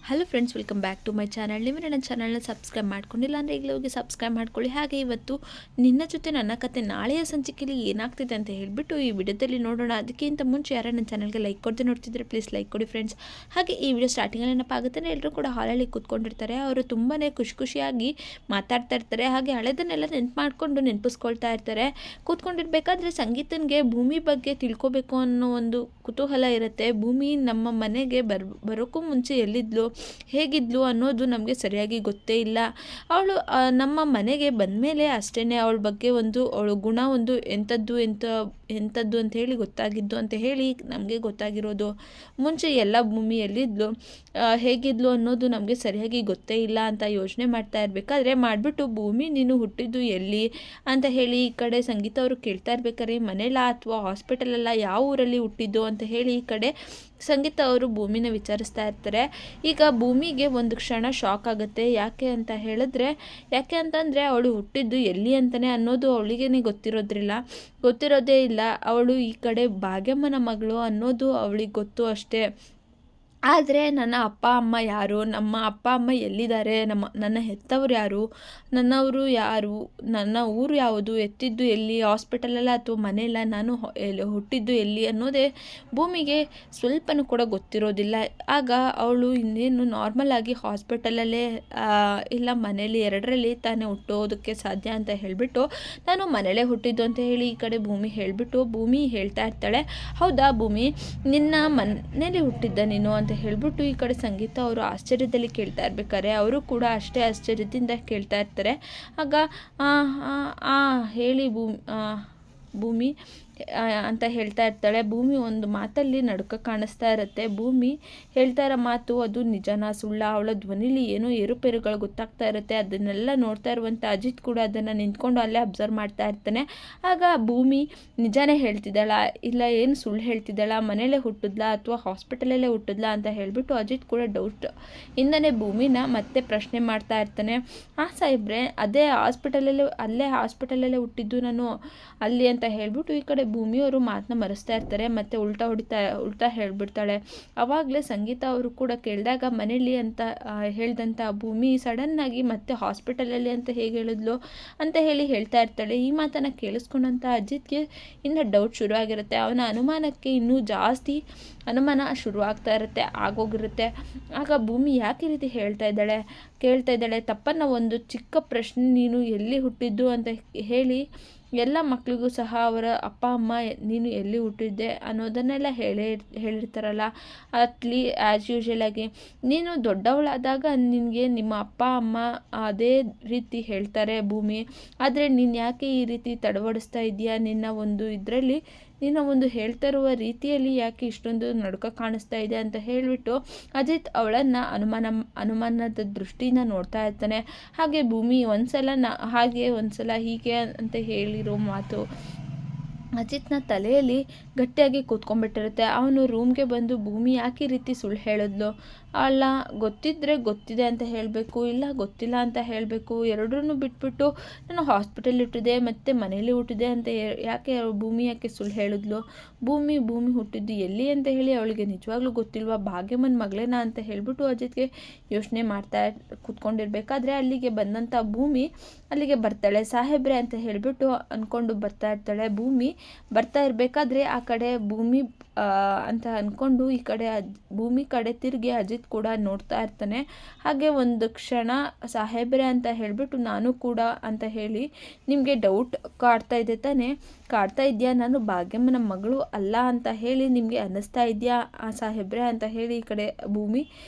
Hello friends, welcome back to my channel. ನೀವು ನನ್ನ ಚಾನಲ್ನ ಸಬ್ಸ್ಕ್ರೈಬ್ ಮಾಡ್ಕೊಂಡಿಲ್ಲ ಅಂದರೆ ಈಗಲೇ ಹೋಗಿ ಸಬ್ಸ್ಕ್ರೈಬ್ ಮಾಡ್ಕೊಳ್ಳಿ. ಹಾಗೆ ಇವತ್ತು ನಿನ್ನ ಜೊತೆ ನನ್ನ ಕತೆ ನಾಳೆಯ ಸಂಚಿಕೆಯಲ್ಲಿ ಏನಾಗ್ತಿದೆ ಅಂತ ಹೇಳಿಬಿಟ್ಟು ಈ ವಿಡಿಯೋದಲ್ಲಿ ನೋಡೋಣ. ಅದಕ್ಕಿಂತ ಮುಂಚೆ ಯಾರು ನನ್ನ ಚಾನಲ್ಗೆ ಲೈಕ್ ಕೊಡದೆ ನೋಡ್ತಿದ್ರೆ ಪ್ಲೀಸ್ ಲೈಕ್ ಕೊಡಿ ಫ್ರೆಂಡ್ಸ್. ಹಾಗೆ ಈ ವಿಡಿಯೋ ಸ್ಟಾರ್ಟಿಂಗಲ್ಲಿ ಏನಪ್ಪ ಆಗುತ್ತೆ, ಎಲ್ಲರೂ ಕೂಡ ಹಾಲಲ್ಲಿ ಕೂತ್ಕೊಂಡಿರ್ತಾರೆ. ಅವರು ತುಂಬಾ ಖುಷಿಯಾಗಿ ಮಾತಾಡ್ತಾ ಇರ್ತಾರೆ. ಹಾಗೆ ಹಳೆದನ್ನೆಲ್ಲ ನೆನಪಿಸ್ಕೊಳ್ತಾ ಇರ್ತಾರೆ. ಕೂತ್ಕೊಂಡಿರ್ಬೇಕಾದ್ರೆ ಸಂಗೀತನಿಗೆ ಭೂಮಿ ಬಗ್ಗೆ ತಿಳ್ಕೊಬೇಕು ಅನ್ನೋ ಒಂದು ಕುತೂಹಲ ಇರುತ್ತೆ. ಭೂಮಿ ನಮ್ಮ ಮನೆಗೆ ಬರೋಕ್ಕೂ ಮುಂಚೆ ಎಲ್ಲಿದ್ಲು, ಹೇಗಿದ್ಲು ಅನ್ನೋದು ನಮಗೆ ಸರಿಯಾಗಿ ಗೊತ್ತೇ ಇಲ್ಲ. ಅವಳು ನಮ್ಮ ಮನೆಗೆ ಬಂದಮೇಲೆ ಅಷ್ಟೇ ಅವಳ ಬಗ್ಗೆ ಅವಳ ಗುಣ ಎಂಥದ್ದು ಅಂತ ಹೇಳಿ ಗೊತ್ತಾಗಿದ್ದು ಅಂತ ಹೇಳಿ ನಮಗೆ ಗೊತ್ತಾಗಿರೋದು. ಮುಂಚೆ ಎಲ್ಲ ಭೂಮಿ ಎಲ್ಲಿದ್ಲು, ಹೇಗಿದ್ಲು ಅನ್ನೋದು ನಮಗೆ ಸರಿಯಾಗಿ ಗೊತ್ತೇ ಇಲ್ಲ ಅಂತ ಯೋಚನೆ ಮಾಡ್ತಾ ಇರಬೇಕಾದ್ರೆ ಮಾಡಿಬಿಟ್ಟು ಭೂಮಿ ನೀನು ಹುಟ್ಟಿದ್ದು ಎಲ್ಲಿ ಅಂತ ಹೇಳಿ ಈ ಕಡೆ ಸಂಗೀತ ಅವರು ಕೇಳ್ತಾ ಇರ್ಬೇಕಾದ್ರೆ ಮನೆಯಲ್ಲ ಅಥವಾ ಹಾಸ್ಪಿಟಲಲ್ಲ, ಯಾವ ಊರಲ್ಲಿ ಹುಟ್ಟಿದ್ದು ಅಂತ ಹೇಳಿ ಈ ಕಡೆ ಸಂಗೀತ ಅವರು ಭೂಮಿನ ವಿಚಾರಿಸ್ತಾ ಇರ್ತಾರೆ. ಈಗ ಭೂಮಿಗೆ ಒಂದು ಕ್ಷಣ ಶಾಕ್ ಆಗುತ್ತೆ. ಯಾಕೆ ಅಂತಂದರೆ ಅವಳು ಹುಟ್ಟಿದ್ದು ಎಲ್ಲಿ ಅಂತಲೇ ಅನ್ನೋದು ಅವಳಿಗೇನೆ ಗೊತ್ತಿರೋದೇ ಇಲ್ಲ. ಅವಳು ಈ ಕಡೆ ಭಾಗ್ಯಮ್ಮನ ಮಗಳು ಅನ್ನೋದು ಅವಳಿಗೆ ಗೊತ್ತು ಅಷ್ಟೇ. ಆದರೆ ನನ್ನ ಅಪ್ಪ ಅಮ್ಮ ಯಾರು, ನಮ್ಮ ಅಪ್ಪ ಅಮ್ಮ ಎಲ್ಲಿದ್ದಾರೆ, ನನ್ನ ಹೆತ್ತವರು ಯಾರು, ನನ್ನವರು ಯಾರು, ನನ್ನ ಊರು ಯಾವುದು, ಎತ್ತಿದ್ದು ಎಲ್ಲಿ, ಹಾಸ್ಪಿಟಲಲ್ಲ ಅಥವಾ ಮನೆಯಲ್ಲ, ನಾನು ಹುಟ್ಟಿದ್ದು ಎಲ್ಲಿ ಅನ್ನೋದೇ ಭೂಮಿಗೆ ಸ್ವಲ್ಪನೂ ಕೂಡ ಗೊತ್ತಿರೋದಿಲ್ಲ. ಆಗ ಅವಳು ಇನ್ನೇನು ನಾರ್ಮಲ್ ಆಗಿ ಹಾಸ್ಪಿಟಲಲ್ಲೇ ಇಲ್ಲ ಮನೇಲಿ ಎರಡರಲ್ಲಿ ತಾನೇ ಹುಟ್ಟೋದಕ್ಕೆ ಸಾಧ್ಯ ಅಂತ ಹೇಳಿಬಿಟ್ಟು ನಾನು ಮನೇಲೇ ಹುಟ್ಟಿದ್ದು ಅಂತ ಹೇಳಿ ಈ ಕಡೆ ಭೂಮಿ ಹೇಳಿಬಿಟ್ಟು ಭೂಮಿ ಹೇಳ್ತಾ ಇರ್ತಾಳೆ. ಹೌದಾ ಭೂಮಿ, ನಿನ್ನ ಮನೇಲಿ ಹುಟ್ಟಿದ್ದ ನೀನು ಅಂತ ಹೇಳ್ಬಿಟ್ಟು ಈ ಕಡೆ ಸಂಗೀತ ಅವರು ಆಶ್ಚರ್ಯದಲ್ಲಿ ಕೇಳ್ತಾ ಇರ್ಬೇಕಾದ್ರೆ ಅವರು ಕೂಡ ಅಷ್ಟೇ ಆಶ್ಚರ್ಯದಿಂದ ಕೇಳ್ತಾ ಇರ್ತಾರೆ. ಆಗ ಹೇಳಿ ಭೂಮಿ ಅಂತ ಹೇಳ್ತಾ ಇರ್ತಾಳೆ. ಭೂಮಿ ಒಂದು ಮಾತಲ್ಲಿ ನಡುಕ ಕಾಣಿಸ್ತಾ ಇರುತ್ತೆ. ಭೂಮಿ ಹೇಳ್ತಾ ಇರೋ ಮಾತು ಅದು ನಿಜನಾ ಸುಳ್ಳ, ಅವಳ ಧ್ವನಿಲಿ ಏನೋ ಏರುಪೇರುಗಳು ಗೊತ್ತಾಗ್ತಾ ಇರುತ್ತೆ. ಅದನ್ನೆಲ್ಲ ನೋಡ್ತಾ ಇರುವಂಥ ಅಜಿತ್ ಕೂಡ ಅದನ್ನು ನಿಂತ್ಕೊಂಡು ಅಲ್ಲೇ ಅಬ್ಸರ್ವ್ ಮಾಡ್ತಾ ಇರ್ತಾನೆ. ಆಗ ಭೂಮಿ ನಿಜಾನೇ ಹೇಳ್ತಿದ್ದಾಳ ಇಲ್ಲ ಏನು ಸುಳ್ಳು ಹೇಳ್ತಿದ್ದಾಳ, ಮನೇಲೇ ಹುಟ್ಟಿದ್ಲಾ ಅಥವಾ ಹಾಸ್ಪಿಟಲಲ್ಲೇ ಹುಟ್ಟಿದ್ಲಾ ಅಂತ ಹೇಳಿಬಿಟ್ಟು ಅಜಿತ್ ಕೂಡ ಡೌಟ್ ಇಂದನೇ ಭೂಮಿನ ಮತ್ತೆ ಪ್ರಶ್ನೆ ಮಾಡ್ತಾ ಇರ್ತಾನೆ. ಸಾಹೇಬ್ರೆ, ಅಲ್ಲೇ ಹಾಸ್ಪಿಟಲಲ್ಲೇ ಹುಟ್ಟಿದ್ದು ನಾನು ಅಲ್ಲಿ ಅಂತ ಹೇಳ್ಬಿಟ್ಟು ಈ ಕಡೆ ಭೂಮಿಯವರು ಮಾತನ್ನ ಮರೆಸ್ತಾ ಇರ್ತಾರೆ. ಮತ್ತು ಉಲ್ಟಾ ಹೇಳ್ಬಿಡ್ತಾಳೆ. ಅವಾಗಲೇ ಸಂಗೀತ ಅವರು ಕೂಡ ಕೇಳಿದಾಗ ಮನೇಲಿ ಅಂತ ಹೇಳ್ದಂಥ ಭೂಮಿ ಸಡನ್ನಾಗಿ ಮತ್ತೆ ಹಾಸ್ಪಿಟಲಲ್ಲಿ ಅಂತ ಹೇಗೆ ಹೇಳಿದ್ಲು ಅಂತ ಹೇಳ್ತಾ ಇರ್ತಾಳೆ. ಈ ಮಾತನ್ನು ಕೇಳಿಸ್ಕೊಂಡಂಥ ಅಜಿತ್ಗೆ ಇನ್ನು ಡೌಟ್ ಶುರುವಾಗಿರುತ್ತೆ. ಅವನ ಅನುಮಾನಕ್ಕೆ ಇನ್ನೂ ಜಾಸ್ತಿ ಅನುಮಾನ ಶುರುವಾಗ್ತಾ ಇರುತ್ತೆ, ಆಗೋಗಿರುತ್ತೆ. ಆಗ ಭೂಮಿ ಯಾಕೆ ಈ ರೀತಿ ಕೇಳ್ತಾ ಇದ್ದಾಳೆ ತಪ್ಪನ್ನು ಒಂದು ಚಿಕ್ಕ ಪ್ರಶ್ನೆ, ನೀನು ಎಲ್ಲಿ ಹುಟ್ಟಿದ್ದು ಅಂತ ಹೇಳಿ ಎಲ್ಲ ಮಕ್ಕಳಿಗೂ ಸಹ ಅವರ ಅಪ್ಪ ಅಮ್ಮ ನೀನು ಎಲ್ಲಿ ಹುಟ್ಟಿದ್ದೆ ಅನ್ನೋದನ್ನೆಲ್ಲ ಹೇಳಿರ್ತಾರಲ್ಲ, ಆ್ಯಸ್ ಯೂಶುವಲ್ ಆಗಿ ನೀನು ದೊಡ್ಡವಳಾದಾಗ ನಿನಗೆ ನಿಮ್ಮ ಅಪ್ಪ ಅಮ್ಮ ಅದೇ ರೀತಿ ಹೇಳ್ತಾರೆ ಭೂಮಿ. ಆದರೆ ನೀನು ಯಾಕೆ ಈ ರೀತಿ ತಡವಡಿಸ್ತಾ ಇದೆಯಾ, ನಿನ್ನ ಒಂದು ಹೇಳ್ತಾ ಇರುವ ರೀತಿಯಲ್ಲಿ ಯಾಕೆ ಇಷ್ಟೊಂದು ನಡುಕ ಕಾಣಿಸ್ತಾ ಇದೆ ಅಂತ ಹೇಳಿಬಿಟ್ಟು ಅಜಿತ್ ಅವಳನ್ನು ಅನುಮಾನದ ದೃಷ್ಟಿಯಿಂದ ನೋಡ್ತಾ ಇರ್ತಾನೆ. ಹಾಗೆ ಭೂಮಿ ಒಂದ್ಸಲ ಹೀಗೆ ಅಂತ ಹೇಳಿರೋ ಮಾತು ಅಜಿತ್ನ ತಲೆಯಲ್ಲಿ ಗಟ್ಟಿಯಾಗಿ ಕೂತ್ಕೊಂಡ್ಬಿಟ್ಟಿರುತ್ತೆ. ಅವನು ರೂಮ್ಗೆ ಬಂದು ಭೂಮಿ ಯಾಕೆ ಈ ರೀತಿ ಸುಳ್ಳು ಹೇಳಿದ್ಲು, ಅಲ್ಲ ಗೊತ್ತಿದೆ ಅಂತ ಹೇಳಬೇಕು, ಇಲ್ಲ ಗೊತ್ತಿಲ್ಲ ಅಂತ ಹೇಳಬೇಕು, ಎರಡನ್ನೂ ಬಿಟ್ಬಿಟ್ಟು ನಾನು ಹಾಸ್ಪಿಟಲ್ ಹುಟ್ಟಿದೆ ಮತ್ತು ಮನೇಲಿ ಹುಟ್ಟಿದೆ ಅಂತ ಭೂಮಿ ಯಾಕೆ ಸುಳ್ಳು ಹೇಳಿದ್ಲು, ಭೂಮಿ ಹುಟ್ಟಿದ್ದು ಎಲ್ಲಿ ಅಂತ ಹೇಳಿ ಅವಳಿಗೆ ನಿಜವಾಗ್ಲೂ ಗೊತ್ತಿಲ್ವಾ, ಭಾಗ್ಯಮ್ಮನ ಮಗಳೇನಾ ಅಂತ ಹೇಳಿಬಿಟ್ಟು ಅಜಿತ್ಗೆ ಯೋಚನೆ ಮಾಡ್ತಾ ಕೂತ್ಕೊಂಡಿರ್ಬೇಕಾದ್ರೆ ಅಲ್ಲಿಗೆ ಬಂದಂಥ ಭೂಮಿ ಅಲ್ಲಿಗೆ ಬರ್ತಾಳೆ. ಸಾಹೇಬ್ರೆ ಅಂತ ಹೇಳಿಬಿಟ್ಟು ಅಂದ್ಕೊಂಡು ಬರ್ತಾ ಇರ್ತಾಳೆ. ಭೂಮಿ ಬರ್ತಾ ಇರಬೇಕಾದ್ರೆ ಆ ಕಡೆ ಭೂಮಿ ಅಂತ ಅಂದ್ಕೊಂಡು ಈ ಕಡೆ ಭೂಮಿ ಕಡೆ ತಿರುಗಿ ಅಜಿತ್ ಕೂಡ ನೋಡ್ತಾ ಇರ್ತಾನೆ. ಹಾಗೆ ಒಂದು ಕ್ಷಣ ಸಾಹೇಬ್ರೆ ಅಂತ ಹೇಳಿಬಿಟ್ಟು ನಾನು ಕೂಡ ಅಂತ ಹೇಳಿ ನಿಮಗೆ ಡೌಟ್ ಕಾಡ್ತಾ ಇದೆಯಾ, ನಾನು ಭಾಗ್ಯಮ್ಮನ ಮಗಳು ಅಲ್ಲ ಅಂತ ಹೇಳಿ ನಿಮಗೆ ಅನ್ನಿಸ್ತಾ ಇದೆಯಾ ಸಾಹೇಬ್ರೆ ಅಂತ ಹೇಳಿ ಈ ಕಡೆ ಭೂಮಿ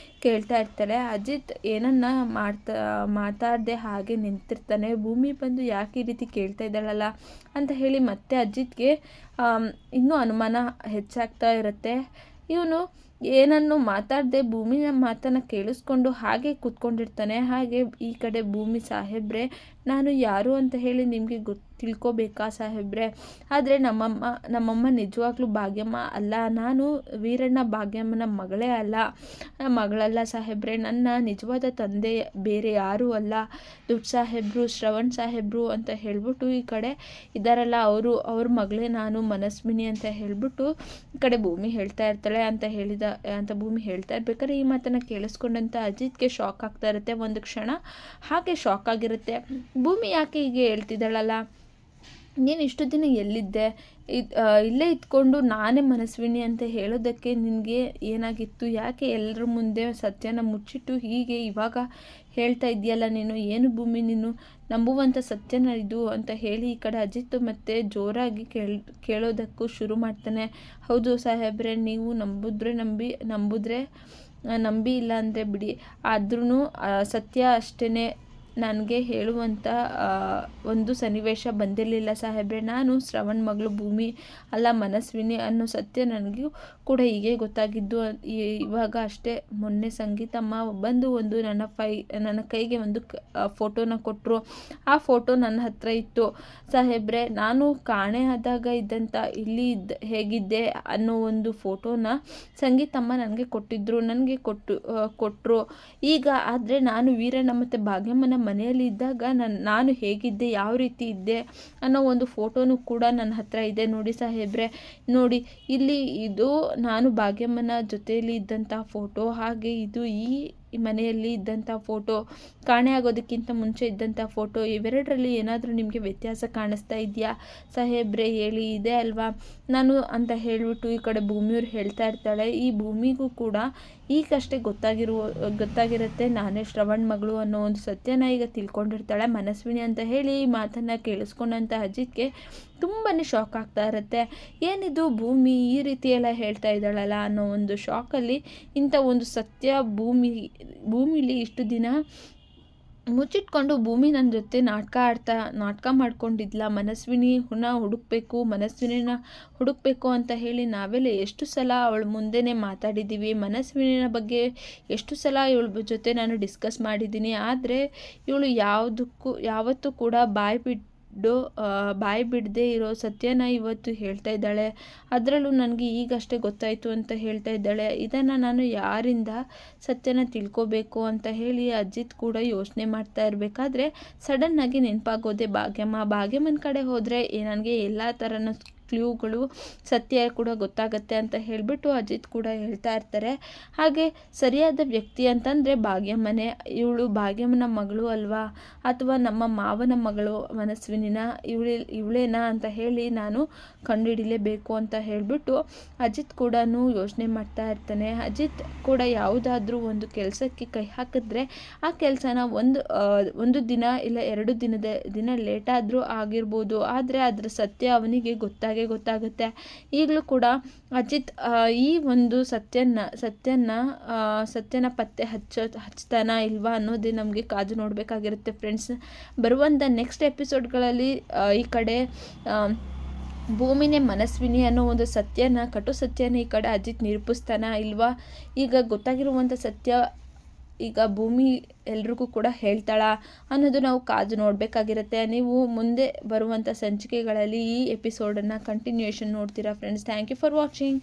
ಕೇಳ್ತಾ ಇರ್ತಾಳೆ. ಅಜಿತ್ ಏನನ್ನ ಮಾತಾಡದೆ ಹಾಗೆ ನಿಂತಿರ್ತಾನೆ. ಭೂಮಿ ಬಂದು ಯಾಕೆ ಈ ರೀತಿ ಕೇಳ್ತಾ ಇದ್ದಾಳಲ್ಲ ಅಂತ ಹೇಳಿ ಮತ್ತೆ ಅಜಿತ್ಗೆ ಇನ್ನೂ ಅನುಮಾನ ಹೆಚ್ಚಾಗ್ತಾ ಇರುತ್ತೆ. ಇವನು ಏನನ್ನು ಮಾತಾಡದೆ ಭೂಮಿನ ಮಾತನ್ನು ಕೇಳಿಸ್ಕೊಂಡು ಹಾಗೆ ಕೂತ್ಕೊಂಡಿರ್ತಾನೆ. ಹಾಗೆ ಈ ಕಡೆ ಭೂಮಿ, ಸಾಹೇಬ್ರೆ ನಾನು ಯಾರು ಅಂತ ಹೇಳಿ ನಿಮಗೆ ತಿಳ್ಕೊಬೇಕಾ ಸಾಹೇಬ್ರೆ, ಆದರೆ ನಮ್ಮಮ್ಮ ನಿಜವಾಗ್ಲೂ ಭಾಗ್ಯಮ್ಮ ಅಲ್ಲ, ನಾನು ವೀರಣ್ಣ ಭಾಗ್ಯಮ್ಮನ ಮಗಳಲ್ಲ ಸಾಹೇಬ್ರೆ, ನನ್ನ ನಿಜವಾದ ತಂದೆ ಬೇರೆ ಯಾರೂ ಅಲ್ಲ, ದುಡ್ಡು ಸಾಹೇಬ್ರು, ಶ್ರವಣ್ ಸಾಹೇಬ್ರು ಅಂತ ಹೇಳ್ಬಿಟ್ಟು ಈ ಕಡೆ ಇದ್ದಾರಲ್ಲ ಅವ್ರ ಮಗಳೇ ನಾನು, ಮನಸ್ವಿನಿ ಅಂತ ಹೇಳ್ಬಿಟ್ಟು ಈ ಕಡೆ ಭೂಮಿ ಹೇಳ್ತಾ ಇರ್ತಾಳೆ. ಅಂತ ಹೇಳಿದ ಅಂತ ಭೂಮಿ ಹೇಳ್ತಾ ಇರ್ಬೇಕಾದ್ರೆ ಈ ಮಾತನ್ನು ಕೇಳಿಸ್ಕೊಂಡಂಥ ಅಜಿತ್ಗೆ ಶಾಕ್ ಆಗ್ತಾ ಇರುತ್ತೆ. ಒಂದು ಕ್ಷಣ ಹಾಗೆ ಶಾಕ್ ಆಗಿರುತ್ತೆ. ಭೂಮಿ ಯಾಕೆ ಹೀಗೆ ಹೇಳ್ತಿದ್ದಾಳಲ್ಲ, ನೀನು ಇಷ್ಟು ದಿನ ಎಲ್ಲಿದ್ದೆ, ಇಲ್ಲೇ ಇದ್ಕೊಂಡು ನಾನೇ ಮನಸ್ವಿನಿ ಅಂತ ಹೇಳೋದಕ್ಕೆ ನಿನಗೆ ಏನಾಗಿತ್ತು, ಯಾಕೆ ಎಲ್ಲರ ಮುಂದೆ ಸತ್ಯನ ಮುಚ್ಚಿಟ್ಟು ಹೀಗೆ ಇವಾಗ ಹೇಳ್ತಾ ಇದೆಯಲ್ಲ ನೀನು, ಏನು ಭೂಮಿ ನೀನು ನಂಬುವಂಥ ಸತ್ಯನ ಇದು ಅಂತ ಹೇಳಿ ಈ ಕಡೆ ಅಜಿತ್ ಮತ್ತೆ ಜೋರಾಗಿ ಕೇಳೋದಕ್ಕೂ ಶುರು ಮಾಡ್ತಾನೆ. ಹೌದು ಸಾಹೇಬ್ರೆ, ನೀವು ನಂಬಿ ಇಲ್ಲ ಅಂದರೆ ಬಿಡಿ, ಆದ್ರೂ ಸತ್ಯ ಅಷ್ಟೇ ನನಗೆ ಹೇಳುವಂಥ ಒಂದು ಸನ್ನಿವೇಶ ಬಂದಿರಲಿಲ್ಲ ಸಾಹೇಬ್ರೆ. ನಾನು ಶ್ರವಣ್ ಮಗಳು ಭೂಮಿ ಅಲ್ಲ ಮನಸ್ವಿನಿ ಅನ್ನೋ ಸತ್ಯ ನನಗೂ ಕೂಡ ಹೀಗೆ ಗೊತ್ತಾಗಿದ್ದು ಇವಾಗ ಅಷ್ಟೇ. ಮೊನ್ನೆ ಸಂಗೀತಮ್ಮ ಬಂದು ಒಂದು ನನ್ನ ಕೈಗೆ ಒಂದು ಫೋಟೋನ ಕೊಟ್ಟರು. ಆ ಫೋಟೋ ನನ್ನ ಹತ್ರ ಇತ್ತು ಸಾಹೇಬ್ರೆ. ನಾನು ಕಾಣೆ ಆದಾಗ ಇದ್ದಂಥ ಹೇಗಿದ್ದೆ ಅನ್ನೋ ಒಂದು ಫೋಟೋನ ಸಂಗೀತಮ್ಮ ನನಗೆ ಕೊಟ್ಟರು. ಈಗ ಆದರೆ ನಾನು ವೀರಣ್ಣ ಮತ್ತು ಭಾಗ್ಯಮ್ಮನ ಮನೆಯಲ್ಲಿ ಇದ್ದಾಗ ನಾನು ಹೇಗಿದ್ದೆ, ಯಾವ ರೀತಿ ಇದ್ದೆ ಅನ್ನೋ ಒಂದು ಫೋಟೋನು ಕೂಡ ನನ್ನ ಹತ್ರ ಇದೆ ನೋಡಿ ಸಾಹೇಬ್ರೆ. ನೋಡಿ ಇಲ್ಲಿ ಇದು ನಾನು ಭಾಗ್ಯಮ್ಮನ ಜೊತೆಯಲ್ಲಿ ಇದ್ದಂಥ ಫೋಟೋ, ಹಾಗೆ ಇದು ಈ ಮನೆಯಲ್ಲಿ ಇದ್ದಂಥ ಫೋಟೋ, ಕಾಣೆ ಆಗೋದಕ್ಕಿಂತ ಮುಂಚೆ ಇದ್ದಂಥ ಫೋಟೋ, ಇವೆರಡರಲ್ಲಿ ಏನಾದರೂ ನಿಮಗೆ ವ್ಯತ್ಯಾಸ ಕಾಣಿಸ್ತಾ ಇದೆಯಾ ಸಾಹೇಬ್ರೆ ಹೇಳಿ, ಇದೆ ಅಲ್ವಾ ನಾನು ಅಂತ ಹೇಳಿಬಿಟ್ಟು ಈ ಕಡೆ ಭೂಮಿಯವ್ರು ಹೇಳ್ತಾ ಇರ್ತಾಳೆ. ಈ ಭೂಮಿಗೂ ಕೂಡ ಈಗಷ್ಟೇ ಗೊತ್ತಾಗಿರುತ್ತೆ ನಾನೇ ಶ್ರವಣ್ ಮಗಳು ಅನ್ನೋ ಒಂದು ಸತ್ಯನ ಈಗ ತಿಳ್ಕೊಂಡಿರ್ತಾಳೆ ಮನಸ್ವಿನಿ ಅಂತ ಹೇಳಿ. ಈ ಮಾತನ್ನು ಕೇಳಿಸ್ಕೊಂಡಂಥ ಅಜಿತ್ಗೆ ತುಂಬಾ ಶಾಕ್ ಆಗ್ತಾ ಇರುತ್ತೆ. ಏನಿದು ಭೂಮಿ ಈ ರೀತಿ ಎಲ್ಲ ಹೇಳ್ತಾ ಇದ್ದಾಳಲ್ಲ ಅನ್ನೋ ಒಂದು ಶಾಕಲ್ಲಿ ಇಂಥ ಒಂದು ಸತ್ಯ ಭೂಮಿಲಿ ಇಷ್ಟು ದಿನ ಮುಚ್ಚಿಟ್ಕೊಂಡು ಭೂಮಿ ನನ್ನ ಜೊತೆ ನಾಟಕ ಮಾಡ್ಕೊಂಡಿದ್ಲ. ಮನಸ್ವಿನಿನ ಹುಡುಕ್ಬೇಕು ಅಂತ ಹೇಳಿ ನಾವೆಲ್ಲ ಎಷ್ಟು ಸಲ ಅವಳ ಮುಂದೆನೇ ಮಾತಾಡಿದ್ದೀವಿ. ಮನಸ್ವಿನಿನ ಬಗ್ಗೆ ಎಷ್ಟು ಸಲ ಇವಳ ಜೊತೆ ನಾನು ಡಿಸ್ಕಸ್ ಮಾಡಿದ್ದೀನಿ. ಆದರೆ ಇವಳು ಯಾವತ್ತೂ ಕೂಡ ಬಾಯಿ ಬಿಡದೆ ಇರೋ ಸತ್ಯನ ಇವತ್ತು ಹೇಳ್ತಾ ಇದ್ದಾಳೆ. ಅದರಲ್ಲೂ ನನಗೆ ಈಗಷ್ಟೇ ಗೊತ್ತಾಯಿತು ಅಂತ ಹೇಳ್ತಾ ಇದ್ದಾಳೆ. ಇದನ್ನು ನಾನು ಯಾರಿಂದ ಸತ್ಯನ ತಿಳ್ಕೋಬೇಕು ಅಂತ ಹೇಳಿ ಅಜಿತ್ ಕೂಡ ಯೋಚನೆ ಮಾಡ್ತಾ ಇರಬೇಕಾದ್ರೆ ಸಡನ್ನಾಗಿ ನೆನಪಾಗೋದೆ ಭಾಗ್ಯಮ್ಮನ ಕಡೆ ಹೋದರೆ ನನಗೆ ಎಲ್ಲ ಥರನ ಕ್ಲೂಗಳು ಸತ್ಯ ಕೂಡ ಗೊತ್ತಾಗತ್ತೆ ಅಂತ ಹೇಳಿಬಿಟ್ಟು ಅಜಿತ್ ಕೂಡ ಹೇಳ್ತಾ ಇರ್ತಾರೆ. ಹಾಗೆ ಸರಿಯಾದ ವ್ಯಕ್ತಿ ಅಂತಂದರೆ ಭಾಗ್ಯಮ್ಮನೇ. ಇವಳು ಭಾಗ್ಯಮ್ಮನ ಮಗಳು ಅಲ್ವಾ, ಅಥವಾ ನಮ್ಮ ಮಾವನ ಮಗಳು ಮನಸ್ವಿನಿನ ಇವಳೇನಾ ಅಂತ ಹೇಳಿ ನಾನು ಕಂಡುಹಿಡಿಲೇಬೇಕು ಅಂತ ಹೇಳಿಬಿಟ್ಟು ಅಜಿತ್ ಕೂಡ ಯೋಚನೆ ಮಾಡ್ತಾ ಇರ್ತಾನೆ. ಅಜಿತ್ ಕೂಡ ಯಾವುದಾದ್ರೂ ಒಂದು ಕೆಲಸಕ್ಕೆ ಕೈ ಹಾಕಿದ್ರೆ ಆ ಕೆಲಸನ ಒಂದು ದಿನ ಇಲ್ಲ 2 ದಿನ ಲೇಟಾದರೂ ಆಗಿರ್ಬೋದು, ಆದರೆ ಅದರ ಸತ್ಯ ಅವನಿಗೆ ಗೊತ್ತಾಗುತ್ತೆ. ಈಗಲೂ ಕೂಡ ಅಜಿತ್ ಈ ಒಂದು ಸತ್ಯನ ಪತ್ತೆ ಹಚ್ತಾನ ಇಲ್ವಾ ಅನ್ನೋದೇ ನಮಗೆ ಕಾದು ನೋಡಬೇಕಾಗಿರುತ್ತೆ ಫ್ರೆಂಡ್ಸ್. ಬರುವಂಥ ನೆಕ್ಸ್ಟ್ ಎಪಿಸೋಡ್ಗಳಲ್ಲಿ ಈ ಕಡೆ ಭೂಮಿನೇ ಮನಸ್ವಿನಿ ಅನ್ನೋ ಒಂದು ಕಟು ಸತ್ಯನ ಈ ಕಡೆ ಅಜಿತ್ ನಿರೂಪಿಸ್ತಾನ ಇಲ್ವಾ, ಈಗ ಗೊತ್ತಾಗಿರುವಂಥ ಸತ್ಯ ಈಗ ಭೂಮಿ ಎಲ್ರಿಗೂ ಕೂಡ ಹೇಳ್ತಾಳ ಅನ್ನೋದು ನಾವು ಕಾದು ನೋಡಬೇಕಾಗಿರುತ್ತೆ. ನೀವು ಮುಂದೆ ಬರುವಂಥ ಸಂಚಿಕೆಗಳಲ್ಲಿ ಈ ಎಪಿಸೋಡನ್ನು ಕಂಟಿನ್ಯೂಯೇಷನ್ ನೋಡ್ತೀರಾ friends. Thank you for watching.